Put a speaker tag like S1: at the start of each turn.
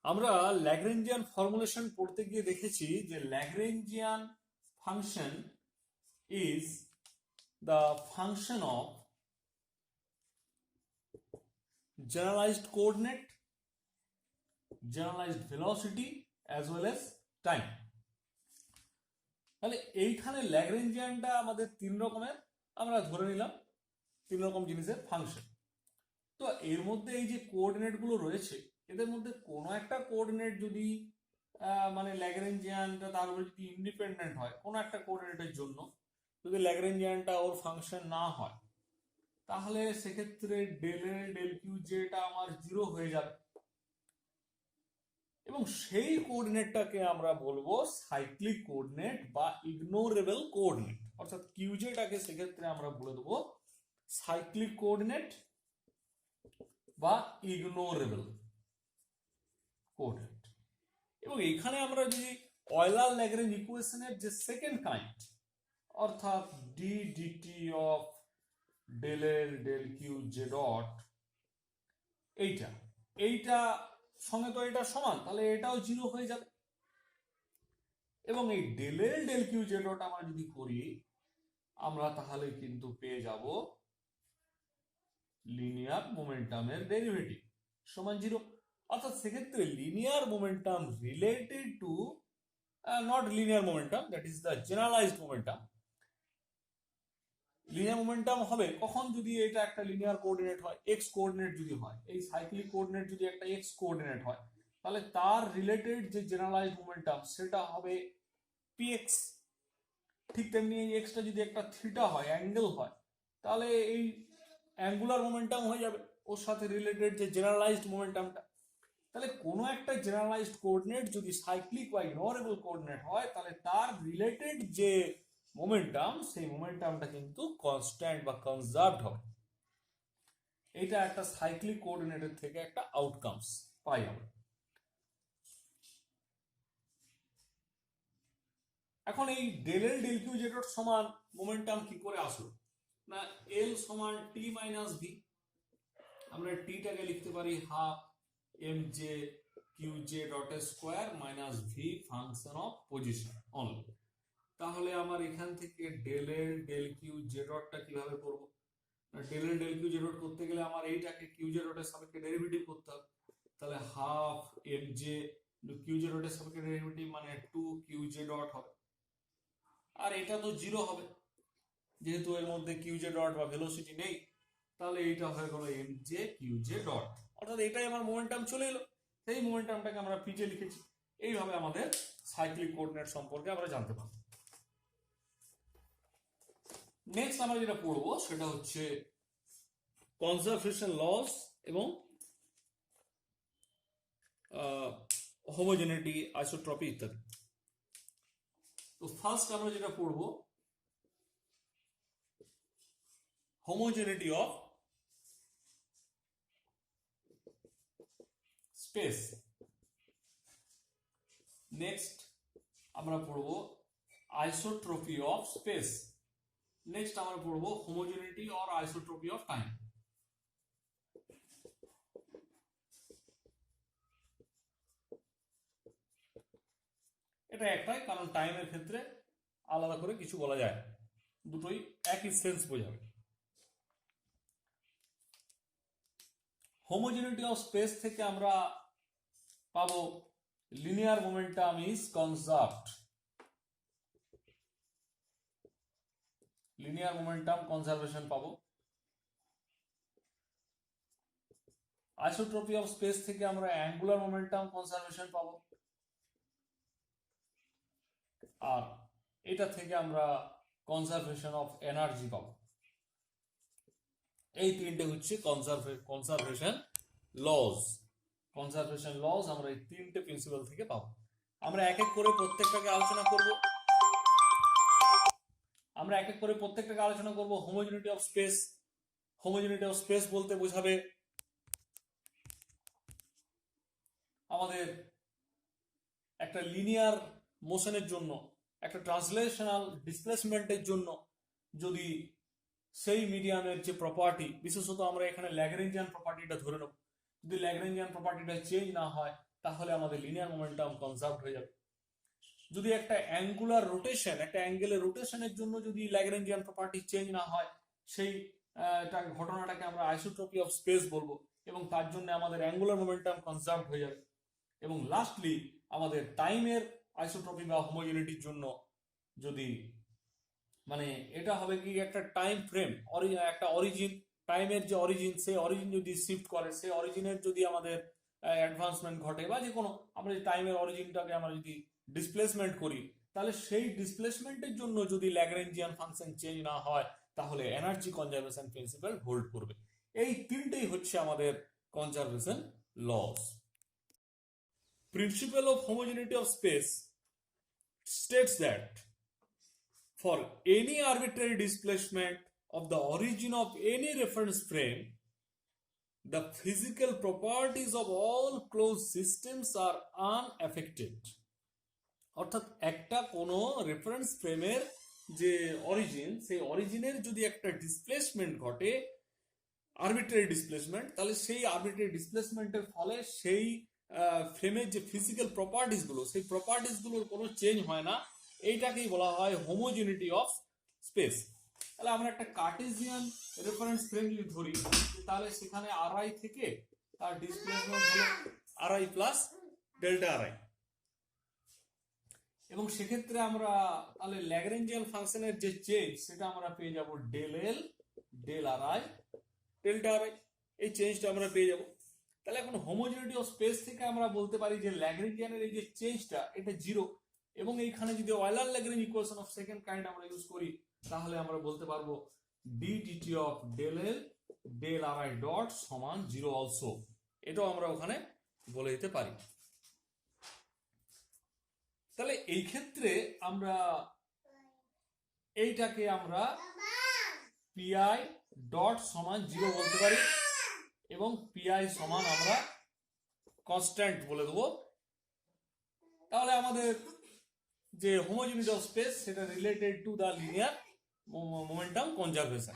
S1: আমরা ল্যাগ্রেঞ্জিয়ান ফর্মুলেশন পড়তে গিয়ে দেখেছি যে Lagrangian function is the function of generalized coordinate, generalized velocity as well as time. তাহলে এইখানে ল্যাগ্রেঞ্জিয়ানটা আমাদের তিন রকমের আমরা ধরে নিলাম, তিন রকম জিনিসের ফাংশন। তো এর মধ্যে এই যে কোঅর্ডিনেট গুলো রয়েছে, এদের মধ্যে কোনো একটা কোঅর্ডিনেট যদি মানে ল্যাগ্রেঞ্জিয়ানটা তার উপরে যদি ইন্ডিপেন্ডেন্ট হয়, কোনো একটা কোঅর্ডিনেটের জন্য যদি ল্যাগ্রেঞ্জিয়ানটা ওর ফাংশন না হয়, তাহলে সেক্ষেত্রে ডেল এল ডেল কিউ যেটা আমার জিরো হয়ে যাবে, এবং সেই কোঅর্ডিনেটটাকে আমরা বলবো সাইক্লিক কোঅর্ডিনেট বা ইগনোরেবল কোঅর্ডিনেট, অর্থাৎ কিউ যেটাকে সেক্ষেত্রে আমরা বলে দেবো সাইক্লিক কোঅর্ডিনেট বা ইগনোরেবল কোঅর্ডিনেট। এবং এখানে আমরা যদি অয়লার ল্যাগ্রেঞ্জ ইকুয়েশনের যে সেকেন্ড কাইন্ড, অর্থাৎ D D T of del L del Q J dot, এইটা সঙ্গে তো এটা সমান, তাহলে এটাও জিরো হয়ে যাবে। এবং এই del L del Q J dot আমরা যদি করি, আমরা তাহলে কিন্তু পেয়ে যাব লিনিয়ার মোমেন্টামের ডেরিভেটিভ সমান জিরো। অর্থাৎ সেক্ষেত্রে linear momentum related to not linear momentum, that is the generalised momentum. Linear momentum হবে কখন? যদি এটা একটা লিনিয়ার কোঅর্ডিনেট হয়, এক্স কোঅর্ডিনেট যদি হয়, এই সাইক্লিক কোঅর্ডিনেট যদি একটা এক্স কোঅর্ডিনেট হয়, তাহলে তার রিলেটেড যে জেনারেলাইজড মোমেন্টাম সেটা হবে পিএক্স। ঠিক তেমনি এই এক্সটা যদি একটা থিটা হয়, অ্যাঙ্গেল হয়, তাহলে এই অ্যাঙ্গুলার মোমেন্টাম হয়ে যাবে ওর সাথে রিলেটেড যে জেনারেলাইজড মোমেন্টামটা। তাহলে কোনো একটা জেনারেলাইজড কোঅর্ডিনেট যদি সাইক্লিক বা ইগনোরেবল কোঅর্ডিনেট হয়, তাহলে তার রিলেটেড যে মোমেন্টাম, সেই মোমেন্টামটা কিন্তু কনস্ট্যান্ট বা কনজার্ভড হবে। এটা একটা সাইক্লিক কোঅর্ডিনেটের থেকে একটা আউটকামস পাই আমরা। এখন এই del L del Q Z সমান মোমেন্টাম কি করে আসলো? না, এল সমান টি মাইনাস ভি। আমরা টিটাকে লিখতে পারি half M J Q J dot square minus V function of position only. তাহলে আমার এখান থেকে del L del Q J ডটটা কিভাবে করবো? Del L del Q J dot করতে গেলে আমার এইটাকে কিউ জে ডটের সাপেক্ষে ডেরিভেটিভ করতে হবে। তাহলে half M J Q J ডটের সাপেক্ষে ডেরিভেটিভ মানে টু কিউ জে ডট হবে। আর এটা তো জিরো হবে, যেহেতু এর মধ্যে কিউ জে ডট বা ভেলোসিটি নেই, তাহলে এইটা হয়ে গেল M J Q J dot. অর্থাৎ এটাই আমার মোমেন্টাম চলে এলো, সেই মোমেন্টামটাকে আমরা পিজে লিখেছি। এইভাবে আমাদের সাইক্লিক কোঅর্ডিনেট সম্পর্কে আমরা জানতে পারবো। নেক্সট আমরা যেটা পড়বো সেটা হচ্ছে কনজারভেশন লস এবং হোমোজেনিটি, আইসোট্রপি ইত্যাদি। তো ফার্স্ট আমরা যেটা পড়বো হোমোজেনিটি অফ স্পেস। নেক্সট আমরা পড়বো আইসোট্রপি অফ স্পেস। নেক্সট আমরা পড়বো homogeneity or isotropy of time. এটা একটাই, কারণ টাইমের ক্ষেত্রে আলাদা করে কিছু বলা যায়, দুটোই একই সেন্স বোঝাবে। হোমোজেনিটি অফ স্পেস থেকে আমরা পাবো linear momentum is conserved. Linear momentum conservation পাবো। আইসোট্রপি অফ স্পেস থেকে আমরা অ্যাঙ্গুলার মোমেন্টাম কনজারভেশন পাবো। আর এটা থেকে আমরা কনজারভেশন অফ এনার্জি পাবো। এই তিনটে হচ্ছে কনজারভেশন লজ। কনজারভেশন লজ আমরা এই তিনটে প্রিন্সিপাল থেকে পাবো। আমরা এক এক করে প্রত্যেকটাকে আলোচনা করব। Homogeneity of space. Homogeneity of space বলতে বোঝাবে আমাদের একটা লিনিয়ার মোশনের জন্য, একটা ট্রান্সলেশনাল ডিসপ্লেসমেন্টের জন্য যদি সেই মিডিয়ামের যে প্রপার্টি, বিশেষত আমরা এখানে ল্যাগ্রেঞ্জিয়ান প্রপার্টিটা ধরে নেব, যদি ল্যাগ্রেঞ্জিয়ান প্রপার্টিটা চেঞ্জ না হয়, তাহলে আমাদের লিনিয়ার মোমেন্টাম কনজার্ভ হয়ে যাবে। যদি একটা অ্যাঙ্গুলার রোটেশন, একটা অ্যাঙ্গেলের রোটেশনের জন্য যদি ল্যাগ্রেঞ্জিয়ান প্রপার্টি চেঞ্জ না হয়, সেই ঘটনাটাকে আমরা আইসোট্রপি অফ স্পেস বলবো, এবং তার জন্য আমাদের অ্যাঙ্গুলার মোমেন্টাম কনজার্ভ হয়ে যাবে। এবং লাস্টলি আমাদের টাইমের আইসোট্রপি বা হোমোজেনিটির জন্য যদি মানে এটা হবে কি একটা টাইম ফ্রেম, একটা অরিজিন, টাইমের যে অরিজিন, সেই অরিজিন যদি শিফট করে, সেই অরিজিনের যদি আমাদের অ্যাডভান্সমেন্ট ঘটে, বা যে কোনো আমরা টাইমের অরিজিনটাকে আমরা যদি ডিসপ্লেসমেন্ট করি, তাহলে সেই ডিসপ্লেসমেন্টের জন্য যদি ল্যাগ্রেঞ্জিয়ান ফাংশন চেঞ্জ না হয়, তাহলে এনার্জি কনজারভেশন প্রিন্সিপাল হোল্ড করবে। এই তিনটেই হচ্ছে আমাদের conservation laws. Principle of homogeneity of space states that for any arbitrary displacement of the origin of any reference frame, the physical properties of all closed systems are unaffected. অর্থাৎ একটা কোনো reference ফ্রেমের যে অরিজিন, সেই অরিজিনের যদি একটা displacement ঘটে, arbitrary displacement, তাহলে সেই আরবিট্রারি ডিসপ্লেসমেন্টের ফলে সেই ফ্রেমের যে ফিজিক্যাল প্রপার্টিস গুলো, সেই প্রপার্টিস গুলোর কোনো চেঞ্জ হয় না। এইটাকেই বলা হয় হোমোজেনিটি অফ স্পেস। তাহলে আমরা একটা কার্টেসিয়ান রেফারেন্স ফ্রেম যদি ধরি, তাহলে সেখানে আরআই থেকে তার ডিসপ্লেসমেন্ট হলো আরআই প্লাস ডেল্টা আরআই, এবং সেক্ষেত্রে আমরা তাহলে ল্যাগ্রেঞ্জিয়ান ফাংশনের যে চেঞ্জ, সেটা আমরা পেয়ে যাব del L del R I delta R I, এই চেঞ্জটা আমরা পেয়ে যাব। তাহলে এখন হোমোজেনিটি অফ স্পেস থেকে আমরা বলতে পারি যে ল্যাগ্রেঞ্জিয়ানের এই যে চেঞ্জটা, এটা জিরো, এবং এইখানে যদি Euler Lagrange equation of second kind আমরা ইউজ করি, তাহলে আমরা বলতে পারবো D D T of del L del R I dot সমান জিরো অলসো, এটাও আমরা ওখানে বলে দিতে পারি। তাহলে এই ক্ষেত্রে আমরা এইটাকে আমরা পিআই ডট সমান জিরো বলতে পারি, এবং পিআই সমান আমরা কনস্ট্যান্ট বলে দেবো। তাহলে আমাদের যে হোমোজেনিটি অফ স্পেস, সেটা related to the linear momentum conservation.